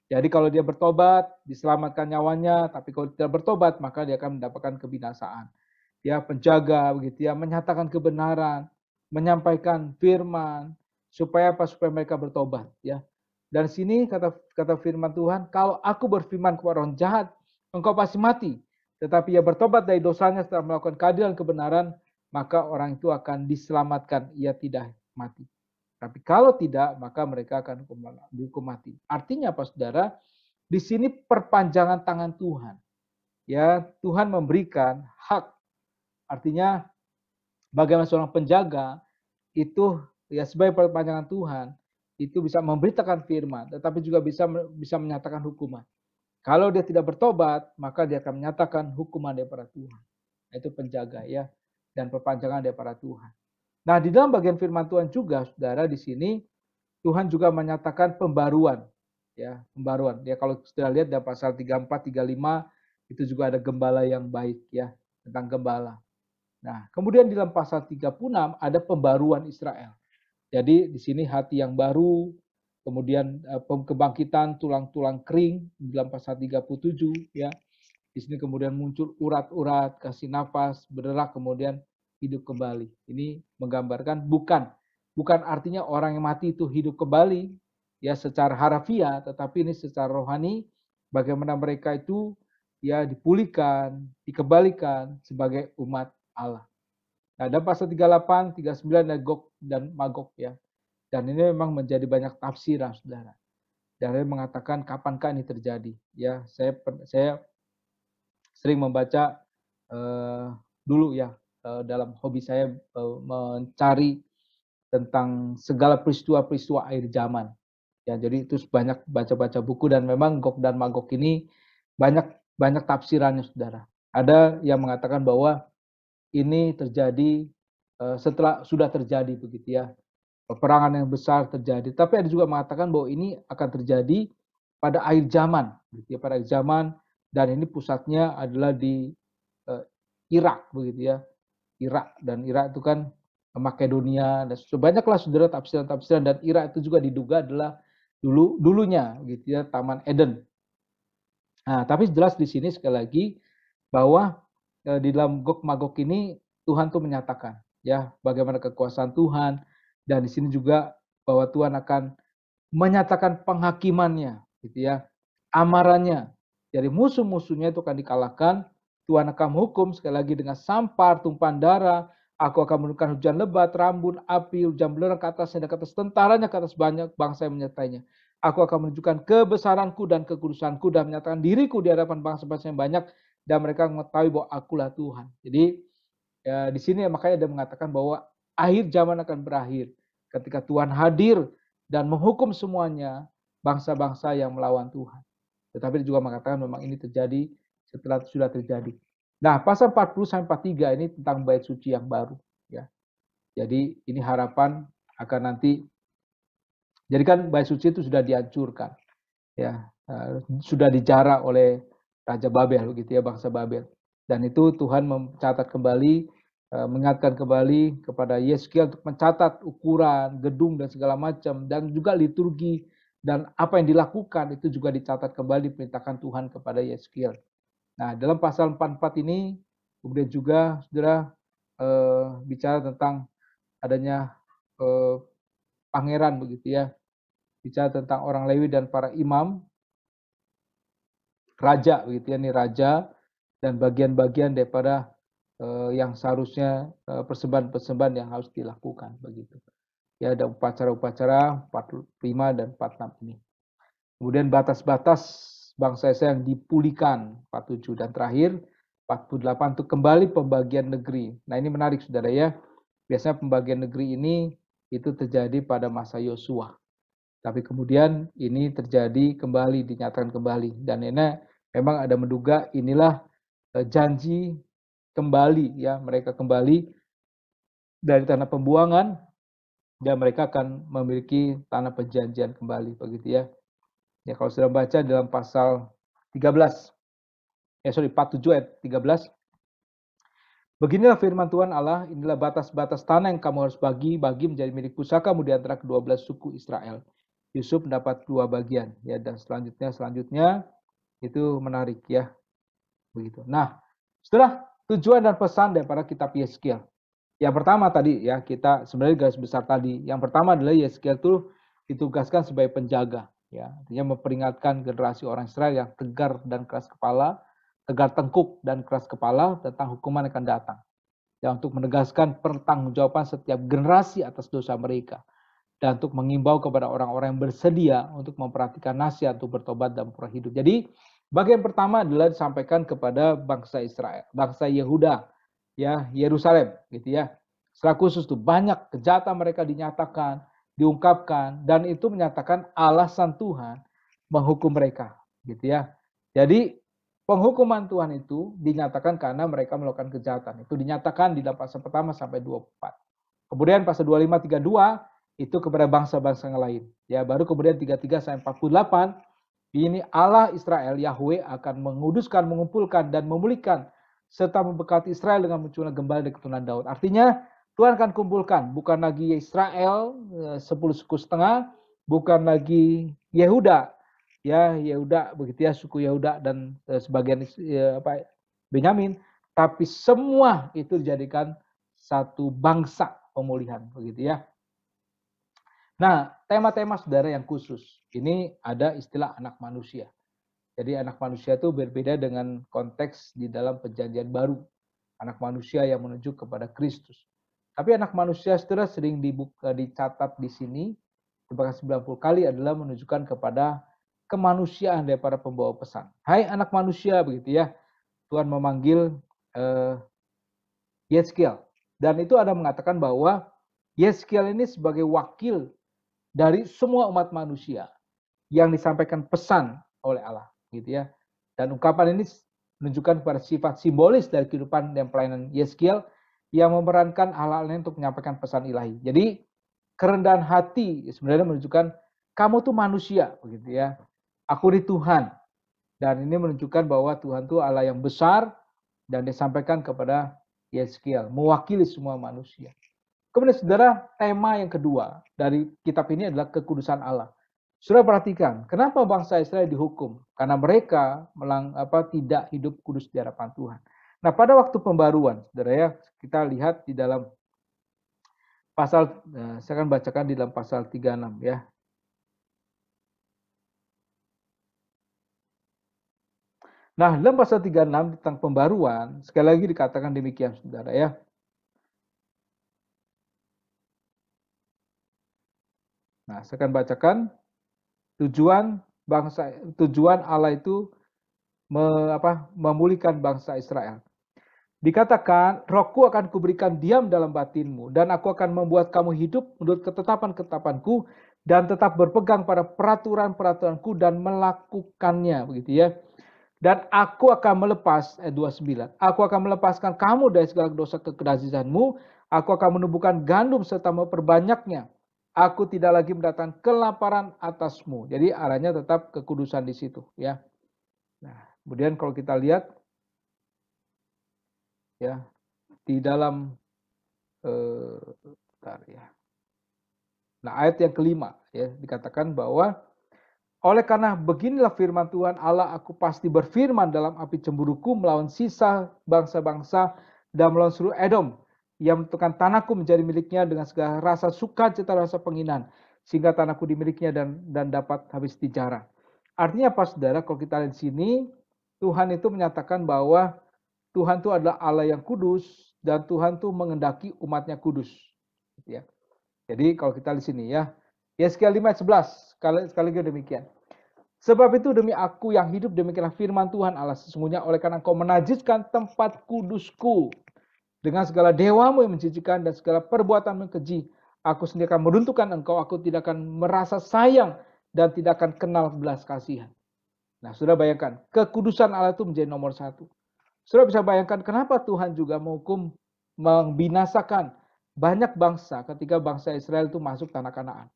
Jadi kalau dia bertobat, diselamatkan nyawanya, tapi kalau tidak bertobat, maka dia akan mendapatkan kebinasaan. Dia penjaga, begitu ya, menyatakan kebenaran, menyampaikan firman, supaya apa? Supaya mereka bertobat, ya. Dan sini kata firman Tuhan, kalau aku berfirman kepada orang jahat, engkau pasti mati. Tetapi ia bertobat dari dosanya setelah melakukan keadilan kebenaran, maka orang itu akan diselamatkan, ia tidak mati. Tapi kalau tidak, maka mereka akan dihukum mati. Artinya apa saudara? Di sini perpanjangan tangan Tuhan. Ya, Tuhan memberikan hak. Artinya bagaimana seorang penjaga itu ya sebagai perpanjangan Tuhan itu bisa memberitakan firman, tetapi juga bisa menyatakan hukuman. Kalau dia tidak bertobat, maka dia akan menyatakan hukuman daripada Tuhan. Itu penjaga ya, dan perpanjangan daripada Tuhan. Nah, di dalam bagian firman Tuhan juga, saudara, di sini Tuhan juga menyatakan pembaruan. Ya, pembaruan. Ya, kalau sudah lihat dalam pasal 34, 35, itu juga ada gembala yang baik ya, tentang gembala. Nah, kemudian di dalam pasal 36 ada pembaruan Israel. Jadi di sini hati yang baru, kemudian kebangkitan tulang-tulang kering di dalam pasal 37 ya. Di sini kemudian muncul urat-urat, kasih nafas, berderak, kemudian hidup kembali. Ini menggambarkan bukan artinya orang yang mati itu hidup kembali ya secara harafiah, tetapi ini secara rohani bagaimana mereka itu ya dipulihkan, dikembalikan sebagai umat Allah. Nah, ada pasal 38, 39 ada Gog dan Magog ya. Dan ini memang menjadi banyak tafsiran, saudara. Dan ada mengatakan kapankah ini terjadi? Ya, saya sering membaca dulu ya dalam hobi saya mencari tentang segala peristiwa-peristiwa akhir zaman. Ya, jadi itu banyak baca-baca buku dan memang Gog dan Magog ini banyak tafsirannya, saudara. Ada yang mengatakan bahwa ini terjadi setelah sudah terjadi begitu ya. Peperangan yang besar terjadi. Tapi ada juga mengatakan bahwa ini akan terjadi pada akhir zaman, gitu ya, pada akhir zaman, dan ini pusatnya adalah di Irak begitu ya. Irak, dan Irak itu kan Makedonia, dan banyaklah saudara tafsiran-tafsiran, dan Irak itu juga diduga adalah dulunya gitu ya Taman Eden. Nah, tapi jelas di sini sekali lagi bahwa di dalam Gog Magog ini Tuhan tuh menyatakan ya bagaimana kekuasaan Tuhan, dan di sini juga bahwa Tuhan akan menyatakan penghakimannya gitu ya, amarannya. Jadi musuh-musuhnya itu akan dikalahkan, Tuhan akan menghukum sekali lagi dengan sampar, tumpahan darah, Aku akan menurunkan hujan lebat, rambun, api, hujan belerang ke atasnya dan ke atas tentaranya, ke atas banyak bangsa yang menyertainya. Aku akan menunjukkan kebesaranku dan kekudusanku dan menyatakan diriku di hadapan bangsa-bangsa yang banyak dan mereka mengetahui bahwa akulah Tuhan. Jadi ya, di sini makanya dia mengatakan bahwa akhir zaman akan berakhir ketika Tuhan hadir dan menghukum semuanya bangsa-bangsa yang melawan Tuhan. Tetapi dia juga mengatakan memang ini terjadi setelah sudah terjadi. Nah, pasal 40 sampai 43 ini tentang bait suci yang baru, ya. Jadi ini harapan akan nanti, jadi kan bait suci itu sudah dihancurkan, ya, sudah dijarah oleh Raja Babel, begitu ya, bangsa Babel. Dan itu Tuhan mencatat kembali, mengingatkan kembali kepada Yeskiel untuk mencatat ukuran, gedung dan segala macam, dan juga liturgi dan apa yang dilakukan itu juga dicatat kembali, diperintahkan Tuhan kepada Yeskiel. Nah, dalam pasal 44 ini kemudian juga saudara bicara tentang adanya pangeran, begitu ya, bicara tentang orang Lewi dan para imam, raja, begitu ya, ini raja dan bagian-bagian daripada yang seharusnya persembahan-persembahan yang harus dilakukan, begitu. Ya, ada upacara-upacara 45 dan 46 ini. Kemudian batas-batas bangsa Israel yang dipulihkan 47, dan terakhir 48 untuk kembali pembagian negeri. Nah, ini menarik saudara ya. Biasanya pembagian negeri ini itu terjadi pada masa Yosua. Tapi kemudian ini terjadi kembali, dinyatakan kembali. Dan ini memang ada menduga inilah janji kembali, ya, mereka kembali dari tanah pembuangan dan mereka akan memiliki tanah perjanjian kembali, begitu ya. Ya, kalau sudah baca dalam pasal 13, 47 ayat 13. Beginilah firman Tuhan Allah, inilah batas-batas tanah yang kamu harus bagi menjadi milik pusakamu di antara kedua belas suku Israel. Yusuf mendapat 2 bagian, ya, dan selanjutnya itu menarik, ya, begitu. Nah, setelah tujuan dan pesan daripada kitab Yeskiel. Yang pertama tadi, ya, kita sebenarnya garis besar tadi. Yang pertama adalah Yeskiel itu ditugaskan sebagai penjaga, ya, artinya memperingatkan generasi orang Israel yang tegar dan keras kepala, tegar tengkuk dan keras kepala tentang hukuman yang akan datang. Dan untuk menegaskan pertanggungjawaban setiap generasi atas dosa mereka. Dan untuk mengimbau kepada orang-orang yang bersedia untuk memperhatikan nasihat untuk bertobat dan berubah hidup. Jadi bagian pertama adalah disampaikan kepada bangsa Israel, bangsa Yehuda, ya, Yerusalem, gitu ya. Secara khusus tuh banyak kejahatan mereka dinyatakan, diungkapkan, dan itu menyatakan alasan Tuhan menghukum mereka, gitu ya. Jadi penghukuman Tuhan itu dinyatakan karena mereka melakukan kejahatan. Itu dinyatakan di dalam pasal pertama sampai 24. Kemudian pasal 25 32 itu kepada bangsa-bangsa yang lain. Ya, baru kemudian 33 sampai 48 ini Allah Israel Yahweh akan menguduskan, mengumpulkan dan memulihkan serta memberkati Israel dengan munculnya gembala dari keturunan Daud. Artinya Tuhan akan kumpulkan bukan lagi Israel 10 suku setengah, bukan lagi Yehuda, ya, Yehuda, begitu ya, suku Yehuda dan sebagian Benyamin, tapi semua itu dijadikan satu bangsa pemulihan, begitu ya. Nah, tema-tema saudara yang khusus, ini ada istilah anak manusia. Jadi anak manusia itu berbeda dengan konteks di dalam perjanjian baru. Anak manusia yang menuju kepada Kristus. Tapi anak manusia saudara sering dicatat di sini, bahkan 90 kali adalah menunjukkan kepada kemanusiaan daripada pembawa pesan. Hai anak manusia, begitu ya. Tuhan memanggil Yeskiel. Dan itu ada mengatakan bahwa Yeskiel ini sebagai wakil dari semua umat manusia yang disampaikan pesan oleh Allah, gitu ya. Dan ungkapan ini menunjukkan kepada sifat simbolis dari kehidupan dan pelayanan Yeskiel yang memerankan hal-hal lain untuk menyampaikan pesan ilahi. Jadi kerendahan hati sebenarnya menunjukkan kamu tuh manusia, begitu ya. Aku di Tuhan. Dan ini menunjukkan bahwa Tuhan itu Allah yang besar dan disampaikan kepada Yeskiel, mewakili semua manusia. Kemudian saudara, tema yang kedua dari kitab ini adalah kekudusan Allah. Saudara perhatikan, kenapa bangsa Israel dihukum? Karena mereka tidak hidup kudus di hadapan Tuhan. Nah, pada waktu pembaruan, saudara ya, kita lihat di dalam pasal, saya akan bacakan di dalam pasal 36 ya. Nah, dalam pasal 36 tentang pembaruan, sekali lagi dikatakan demikian, saudara ya. Nah, saya akan bacakan tujuan Allah itu memulihkan bangsa Israel. Dikatakan, rohku akan kuberikan diam dalam batinmu, dan aku akan membuat kamu hidup menurut ketetapan-ketetapanku, dan tetap berpegang pada peraturan-peraturanku dan melakukannya, begitu ya. Dan aku akan melepas, ayat 29, aku akan melepaskan kamu dari segala dosa kekedazisanmu, aku akan menumbuhkan gandum serta memperbanyaknya. Aku tidak lagi mendatangkan kelaparan atasmu. Jadi arahnya tetap kekudusan di situ, ya. Nah, kemudian kalau kita lihat ya di dalam Nah, ayat yang kelima ya dikatakan bahwa oleh karena beginilah firman Tuhan Allah, aku pasti berfirman dalam api cemburuku melawan sisa bangsa-bangsa dan melawan seluruh Edom yang menentukan tanahku menjadi miliknya dengan segala rasa sukacita, rasa penginan, sehingga tanahku dimilikinya dan dapat habis dijara. Artinya apa, saudara? Kalau kita lihat di sini, Tuhan itu menyatakan bahwa Tuhan itu adalah Allah yang kudus dan Tuhan itu mengendaki umatnya kudus. Ya. Jadi kalau kita di sini ya, Yesaya 5 ayat 11 sekali lagi demikian. Sebab itu demi aku yang hidup, demikianlah firman Tuhan Allah, sesungguhnya oleh karena engkau menajiskan tempat kudusku dengan segala dewamu yang menjijikan dan segala perbuatan yang keji, aku sendiri akan meruntuhkan engkau, aku tidak akan merasa sayang dan tidak akan kenal belas kasihan. Nah, sudah bayangkan, kekudusan Allah itu menjadi nomor satu. Sudah bisa bayangkan kenapa Tuhan juga menghukum, membinasakan banyak bangsa ketika bangsa Israel itu masuk tanah Kanaan.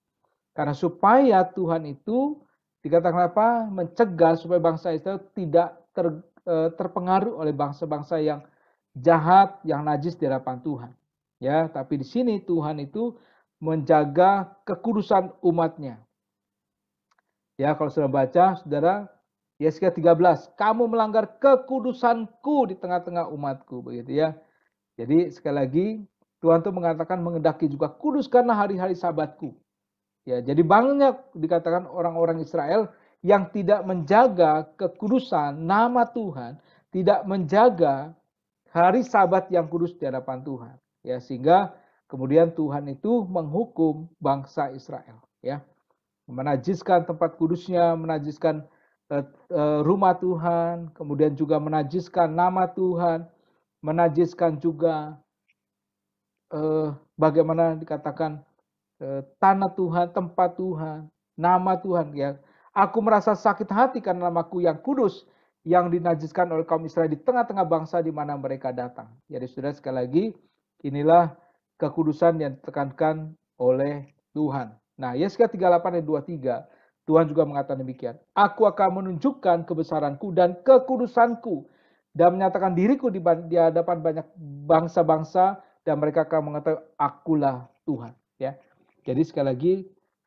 Karena supaya Tuhan itu dikatakan apa? Mencegah supaya bangsa Israel tidak terpengaruh oleh bangsa-bangsa yang jahat, yang najis di hadapan Tuhan. Ya, tapi di sini Tuhan itu menjaga kekudusan umatnya. Ya, kalau sudah baca, saudara, Yesaya 13, kamu melanggar kekudusanku di tengah-tengah umatku, begitu ya. Jadi sekali lagi Tuhan itu mengatakan mengendaki juga kuduskanlah hari-hari sabatku. Ya, jadi banyak dikatakan orang-orang Israel yang tidak menjaga kekudusan nama Tuhan, tidak menjaga hari Sabat yang kudus di hadapan Tuhan. Ya, sehingga kemudian Tuhan itu menghukum bangsa Israel. Ya, menajiskan tempat kudusnya, menajiskan rumah Tuhan, kemudian juga menajiskan nama Tuhan, menajiskan juga bagaimana dikatakan tanah Tuhan, tempat Tuhan, nama Tuhan ya. Aku merasa sakit hati karena namaku yang kudus yang dinajiskan oleh kaum Israel di tengah-tengah bangsa di mana mereka datang. Jadi saudara, sekali lagi, inilah kekudusan yang ditekankan oleh Tuhan. Nah, Yesaya 38 ayat 23, Tuhan juga mengatakan demikian. Aku akan menunjukkan kebesaranku dan kekudusanku dan menyatakan diriku di hadapan banyak bangsa-bangsa dan mereka akan mengatakan akulah Tuhan. Ya. Jadi sekali lagi,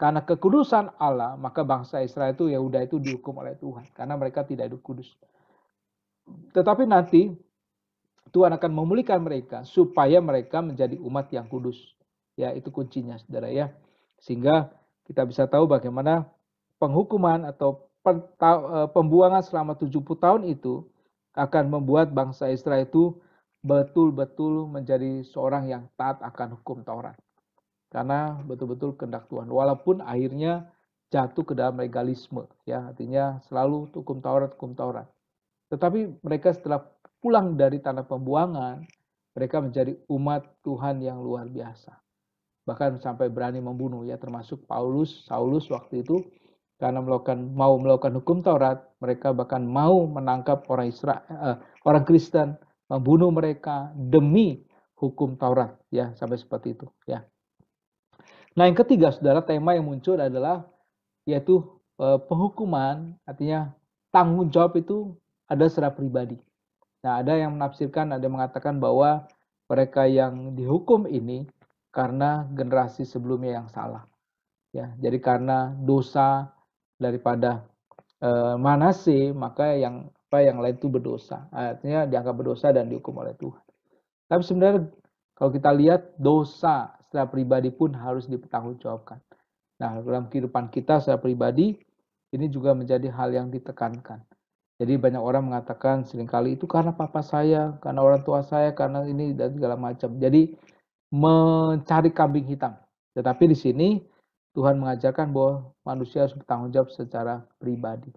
karena kekudusan Allah, maka bangsa Israel itu ya udah itu dihukum oleh Tuhan karena mereka tidak hidup kudus. Tetapi nanti Tuhan akan memulihkan mereka supaya mereka menjadi umat yang kudus. Ya, itu kuncinya, saudara ya. Sehingga kita bisa tahu bagaimana penghukuman atau pembuangan selama 70 tahun itu akan membuat bangsa Israel itu betul-betul menjadi seorang yang taat akan hukum Taurat. Karena betul-betul kehendak Tuhan. Walaupun akhirnya jatuh ke dalam legalisme, ya, artinya selalu hukum Taurat. Tetapi mereka setelah pulang dari tanah pembuangan, mereka menjadi umat Tuhan yang luar biasa. Bahkan sampai berani membunuh, ya, termasuk Saulus waktu itu, karena mau melakukan hukum Taurat, mereka bahkan mau menangkap orang Kristen, membunuh mereka demi hukum Taurat, ya, sampai seperti itu, ya. Nah, yang ketiga, saudara, tema yang muncul adalah yaitu penghukuman, artinya tanggung jawab itu ada secara pribadi. Nah, ada yang menafsirkan, ada yang mengatakan bahwa mereka yang dihukum ini karena generasi sebelumnya yang salah. Ya, jadi karena dosa daripada Manase, maka yang lain itu berdosa. Artinya dianggap berdosa dan dihukum oleh Tuhan. Tapi sebenarnya kalau kita lihat dosa secara pribadi pun harus dipertanggungjawabkan. Nah, dalam kehidupan kita secara pribadi ini juga menjadi hal yang ditekankan. Jadi banyak orang mengatakan seringkali itu karena papa saya, karena orang tua saya, karena ini dan segala macam. Jadi mencari kambing hitam. Tetapi di sini Tuhan mengajarkan bahwa manusia harus bertanggung jawab secara pribadi.